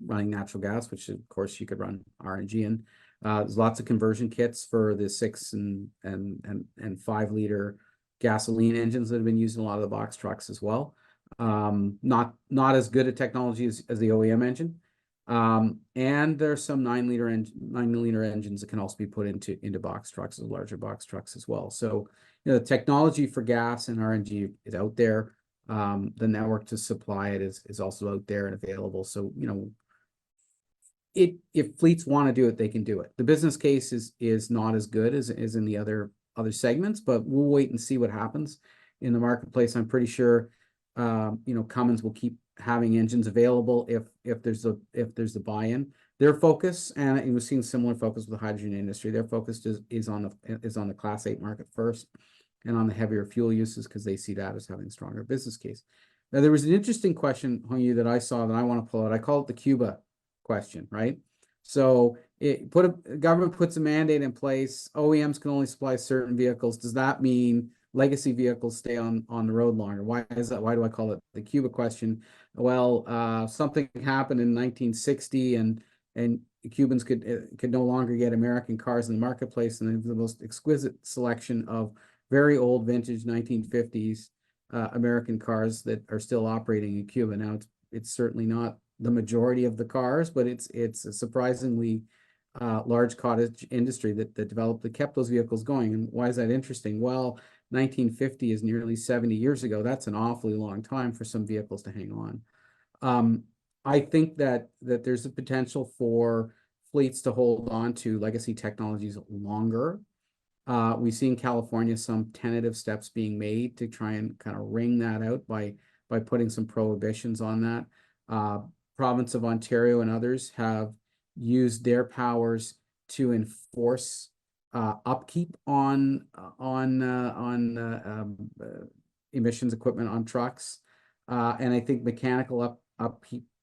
running natural gas, which of course you could run RNG in. There's lots of conversion kits for the 6 and 5 liter gasoline engines that have been used in a lot of the box trucks as well. Not as good a technology as the OEM engine. And there's some 9 liter engines that can also be put into box trucks, larger box trucks as well. So, you know, the technology for gas and RNG is out there. The network to supply it is also out there and available. So, you know, if fleets want to do it, they can do it. The business case is not as good as in the other segments, but we'll wait and see what happens in the marketplace. I'm pretty sure, you know, Cummins will keep having engines available if there's a buy-in. Their focus, and we've seen similar focus with the hydrogen industry, their focus is on the Class 8 market first and on the heavier fuel uses, because they see that as having a stronger business case. Now, there was an interesting question, Hongyu, that I saw that I want to pull out. I call it the Cuba question, right? So government puts a mandate in place. OEMs can only supply certain vehicles. Does that mean legacy vehicles stay on the road longer? Why is that? Why do I call it the Cuba question? Well, something happened in 1960, and Cubans could no longer get American cars in the marketplace, and they have the most exquisite selection of very old vintage 1950s American cars that are still operating in Cuba. Now, it's certainly not the majority of the cars, but it's a surprisingly large cottage industry that kept those vehicles going. And why is that interesting? Well, 1950 is nearly 70 years ago. That's an awfully long time for some vehicles to hang on. I think that there's a potential for fleets to hold on to legacy technologies longer. We see in California some tentative steps being made to try and kind of wring that out by putting some prohibitions on that. Province of Ontario and others have used their powers to enforce upkeep on emissions equipment on trucks, and I think mechanical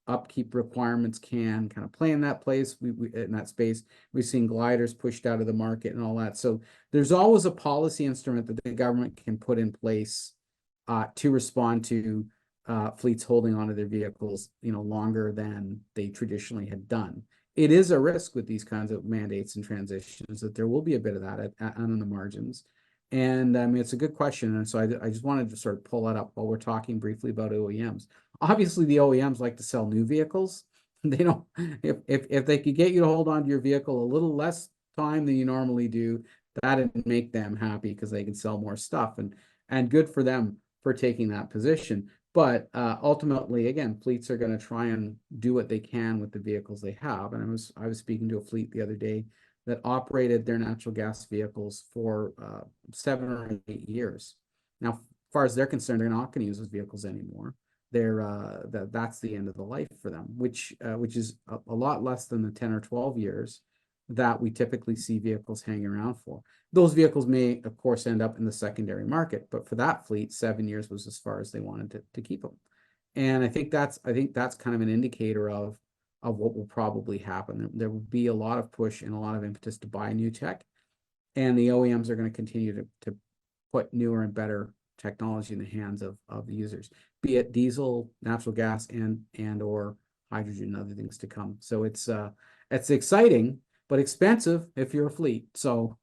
upkeep requirements can kind of play in that place. In that space, we've seen gliders pushed out of the market and all that. So there's always a policy instrument that the government can put in place to respond to fleets holding onto their vehicles, you know, longer than they traditionally had done. It is a risk with these kinds of mandates and transitions that there will be a bit of that on the margins. And I mean, it's a good question. And so I just wanted to sort of pull that up while we're talking briefly about OEMs. Obviously, the OEMs like to sell new vehicles. They don't, if they could get you to hold on to your vehicle a little less time than you normally do, that'd make them happy because they can sell more stuff, and good for them for taking that position. But ultimately, again, fleets are going to try and do what they can with the vehicles they have. And I was speaking to a fleet the other day that operated their natural gas vehicles for 7 or 8 years. Now, as far as they're concerned, they're not going to use those vehicles anymore. That's the end of the life for them, which is a lot less than the 10 or 12 years that we typically see vehicles hanging around for. Those vehicles may, of course, end up in the secondary market, but for that fleet, 7 years was as far as they wanted to keep them. And I think that's kind of an indicator of what will probably happen. There will be a lot of push and a lot of impetus to buy new tech, and the OEMs are going to continue to put newer and better technology in the hands of the users, be it diesel, natural gas, and or hydrogen and other things to come. So it's exciting, but expensive if you're a fleet. So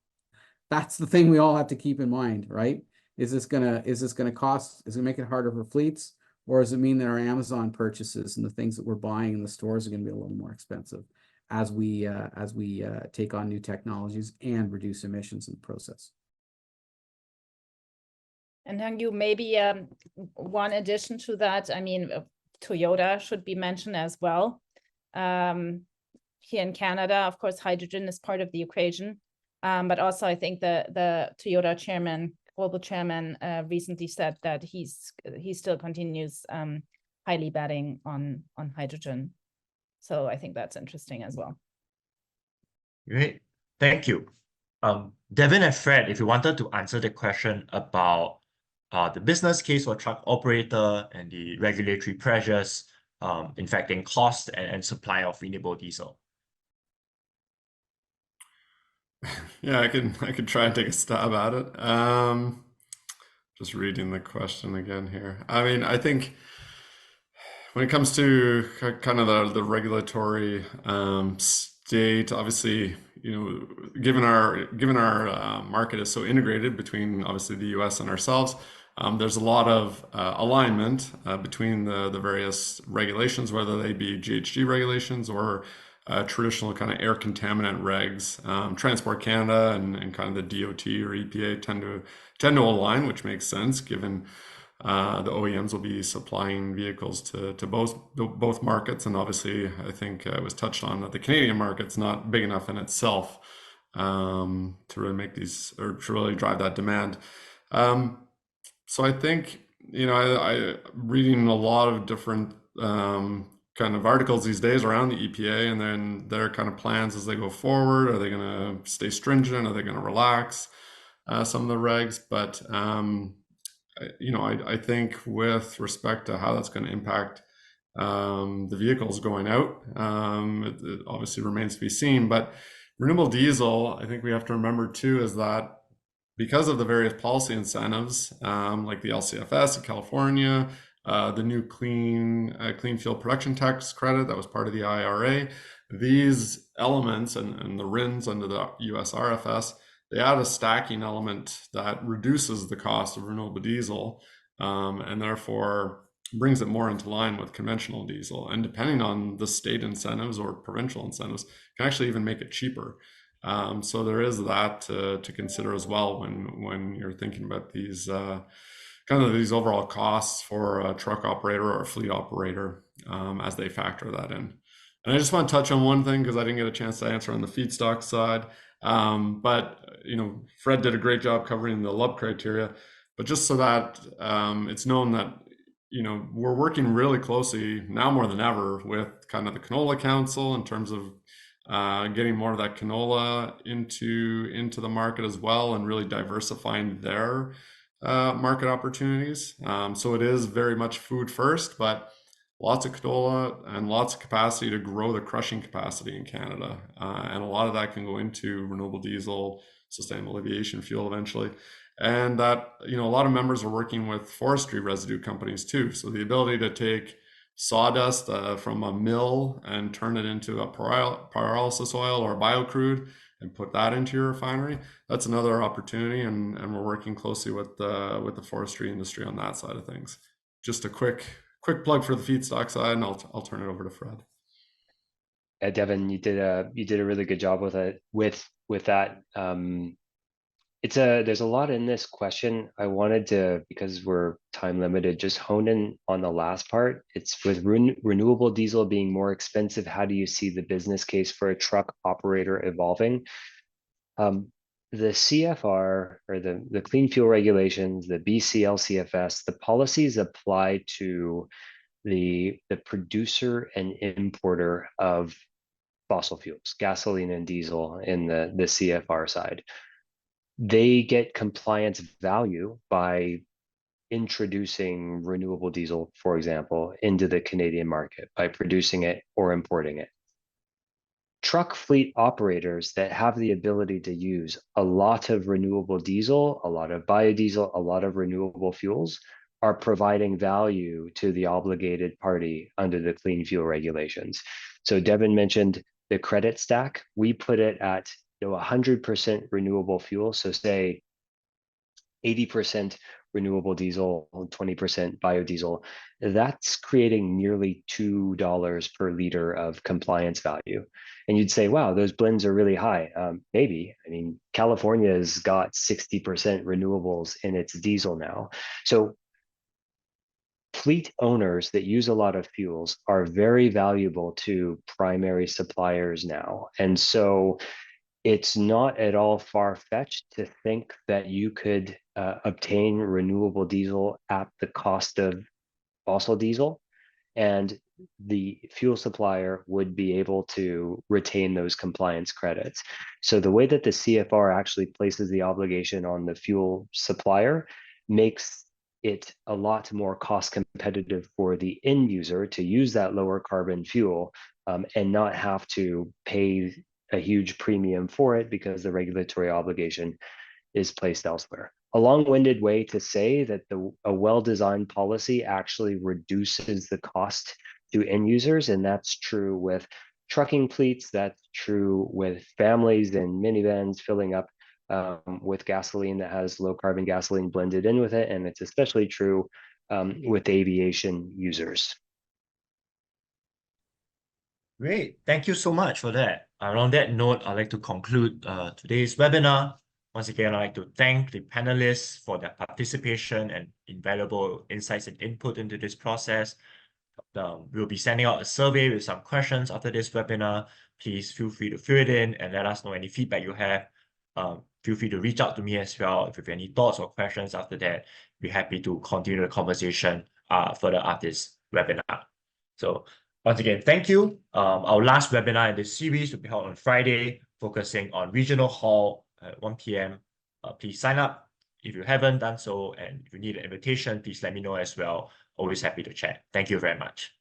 that's the thing we all have to keep in mind, right? Is this gonna cost? Is it make it harder for fleets, or does it mean that our Amazon purchases and the things that we're buying in the stores are going to be a little more expensive as we take on new technologies and reduce emissions in the process? And Hangyu, maybe one addition to that, I mean, Toyota should be mentioned as well. Here in Canada, of course, hydrogen is part of the equation, but also I think the Toyota chairman, global chairman, recently said that he still continues highly betting on hydrogen. So I think that's interesting as well. Great, thank you. Devin and Fred, if you wanted to answer the question about the business case for truck operator and the regulatory pressures affecting cost and supply of renewable diesel. Yeah, I could try and take a stab at it. Just reading the question again here. I mean, I think when it comes to kind of the regulatory state, obviously, you know, given our market is so integrated between obviously the US and ourselves, there's a lot of alignment between the various regulations, whether they be GHG regulations or traditional kind of air contaminant regs. Transport Canada and kind of the DOT or EPA tend to align, which makes sense given the OEMs will be supplying vehicles to both markets, and obviously I think it was touched on that the Canadian market's not big enough in itself to really make these or to really drive that demand. So I think, you know, I reading a lot of different kind of articles these days around the EPA and then their kind of plans as they go forward. Are they going to stay stringent? Are they going to relax some of the regs? But you know, I think with respect to how that's going to impact the vehicles going out, it obviously remains to be seen. But renewable diesel, I think we have to remember too, is that because of the various policy incentives, like the LCFS in California, the new clean fuel production tax credit that was part of the IRA, these elements and the RINs under the US RFS, they add a stacking element that reduces the cost of renewable diesel and therefore brings it more into line with conventional diesel. And depending on the state incentives or provincial incentives, can actually even make it cheaper. So there is that to consider as well when you're thinking about these kind of these overall costs for a truck operator or a fleet operator as they factor that in. And I just want to touch on one thing because I didn't get a chance to answer on the feedstock side. But you know, Fred did a great job covering the LUB criteria. But just so that it's known that, you know, we're working really closely now more than ever with kind of the Canola Council in terms of getting more of that canola into the market as well, and really diversifying their market opportunities. So it is very much food first, but lots of canola and lots of capacity to grow the crushing capacity in Canada. And a lot of that can go into renewable diesel, sustainable aviation fuel eventually. And that, you know, a lot of members are working with forestry residue companies too. So the ability to take sawdust from a mill and turn it into a pyrolysis oil or biocrude and put that into your refinery, that's another opportunity, and we're working closely with the forestry industry on that side of things. Just a quick plug for the feedstock side, and I'll turn it over to Fred. Yeah, Devin, you did a really good job with it with that. There's a lot in this question. I wanted to, because we're time limited, just hone in on the last part. It's with renewable diesel being more expensive, how do you see the business case for a truck operator evolving? The CFR, or the clean fuel regulations, the BC LCFS, the policies apply to the producer and importer of fossil fuels, gasoline and diesel in the CFR side. They get compliance value by introducing renewable diesel, for example, into the Canadian market by producing it or importing it. Truck fleet operators that have the ability to use a lot of renewable diesel, a lot of biodiesel, a lot of renewable fuels are providing value to the obligated party under the clean fuel regulations. So Devin mentioned the credit stack. We put it at 100% renewable fuel. So say 80% renewable diesel, 20% biodiesel. That's creating nearly $2 per liter of compliance value. And you'd say, wow, those blends are really high. Maybe. I mean, California's got 60% renewables in its diesel now. So fleet owners that use a lot of fuels are very valuable to primary suppliers now. And so it's not at all far-fetched to think that you could obtain renewable diesel at the cost of fossil diesel, and the fuel supplier would be able to retain those compliance credits. So the way that the CFR actually places the obligation on the fuel supplier makes it a lot more cost competitive for the end user to use that lower carbon fuel, and not have to pay a huge premium for it because the regulatory obligation is placed elsewhere. A long-winded way to say that a well-designed policy actually reduces the cost to end users, and that's true with trucking fleets, that's true with families and minivans filling up with gasoline that has low carbon gasoline blended in with it, and it's especially true with aviation users. Great. Thank you so much for that. And on that note, I'd like to conclude today's webinar. Once again, I'd like to thank the panelists for their participation and invaluable insights and input into this process. We'll be sending out a survey with some questions after this webinar. Please feel free to fill it in and let us know any feedback you have. Feel free to reach out to me as well if you have any thoughts or questions after that. We're happy to continue the conversation further after this webinar. So once again, thank you. Our last webinar in this series will be held on Friday, focusing on regional hall at 1 p.m. Please sign up if you haven't done so, and if you need an invitation, please let me know as well. Always happy to chat. Thank you very much.